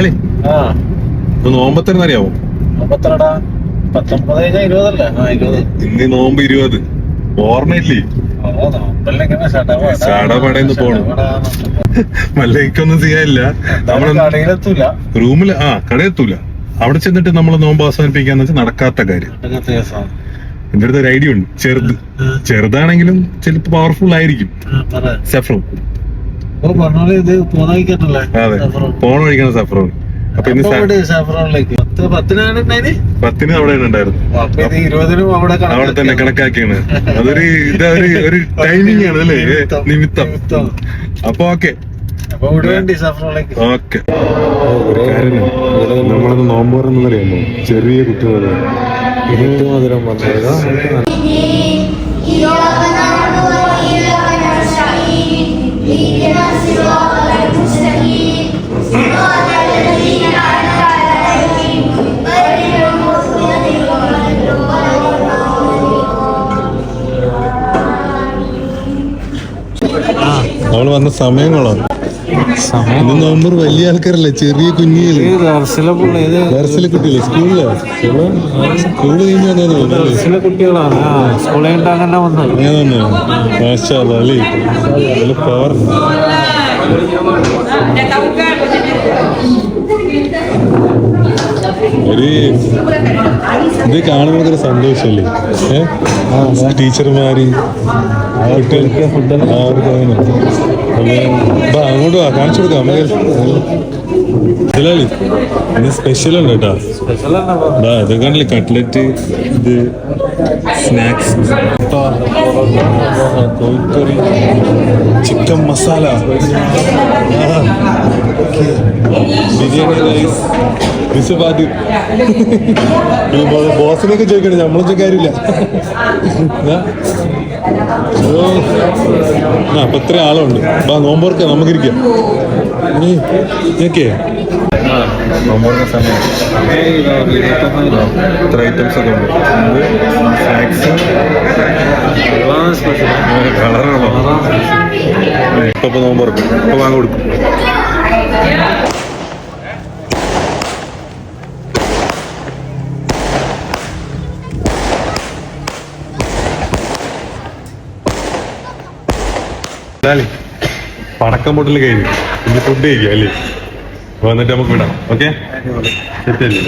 ലാലി നോമ്പത്തരം അറിയാവോ? ഇന്ന് നോമ്പ് 20 ഓർമ്മയില്ലേ? ചടപടന്ന് പോണു. മല്ലയ്ക്കൊന്നും ചെയ്യാനില്ല. റൂമില് കടയെത്തൂല. അവിടെ ചെന്നിട്ട് നമ്മള് നോമ്പ് അവസാനിപ്പിക്കാന്ന് വെച്ചാൽ നടക്കാത്ത കാര്യം. എന്റെ അടുത്ത് ഒരു ഐഡിയ ഉണ്ട്. ചെറുതാണെങ്കിലും ചിലപ്പോ പവർഫുൾ ആയിരിക്കും. സഫ്രോൺ. അതെ, ഫോൺ വഴിക്കാണ് സഫ്രോൺ. അപ്പൊ ഇന്ന് 10 അവിടെ ഉണ്ടായിരുന്നു. അവിടെ തന്നെ കണക്കാക്കിയാണ്. ഒരു ടൈമിംഗ് ആണ് അല്ലേ, നിമിത്തം. അപ്പൊ ഓക്കെ നമ്മളത് നോമ്പ് പറയുന്നറിയാമോ? ചെറിയ കുട്ടികളെ മധുരം വന്നത് അവള് വന്ന സമയങ്ങളാണ്. ഇന്ന് നോമ്പർ വലിയ ആൾക്കാരല്ലേ, ചെറിയ കുഞ്ഞികള്. ദർസിലെ കുട്ടികള് സ്കൂളില് കഴിഞ്ഞ കുട്ടികളാണ്. മാഷാ അല്ലാ അല്ലേ, പവർ. ഇത് കാണുമ്പോൾ ഒരു സന്തോഷല്ലേ? ടീച്ചർമാര് കുട്ടികൾക്ക് അങ്ങോട്ട് കാണിച്ചു കൊടുക്കാം. ഇതിലാളി ഇത് സ്പെഷ്യൽ ഉണ്ട് കേട്ടോ. ഇത് കണ്ടില്ലേ, കട്ട്ലറ്റ്, ഇത് സ്നാക്സ്, കോഴിക്കറി, ചിക്കൻ മസാല, ബിരിയാണി റൈസ്, ബിസുപാതി. ബോസിനൊക്കെ ചോദിക്കണേ, നമ്മളൊക്കെ കാര്യമില്ല. അപ്പൊ ഇത്ര ആളുണ്ട്. നോമ്പോർക്ക് നമുക്കിരിക്കാം. ഓക്കെ, നോമ്പോർക്ക സമയം. ഇത്ര ഐറ്റംസ് ഒക്കെ ഉണ്ട്. സ്നാക്സ് കളറുള്ളോ? ഇപ്പൊ നോമ്പോർക്കും. ഇപ്പൊ വാങ്ങി കൊടുക്കും. പടക്കം പൊട്ടൽ കഴിഞ്ഞു. ഇനി ഫുഡ് കഴിക്കാം അല്ലേ? വന്നിട്ട് നമുക്ക് വിടാം. ഓക്കെ, സെറ്റ് അല്ലേ?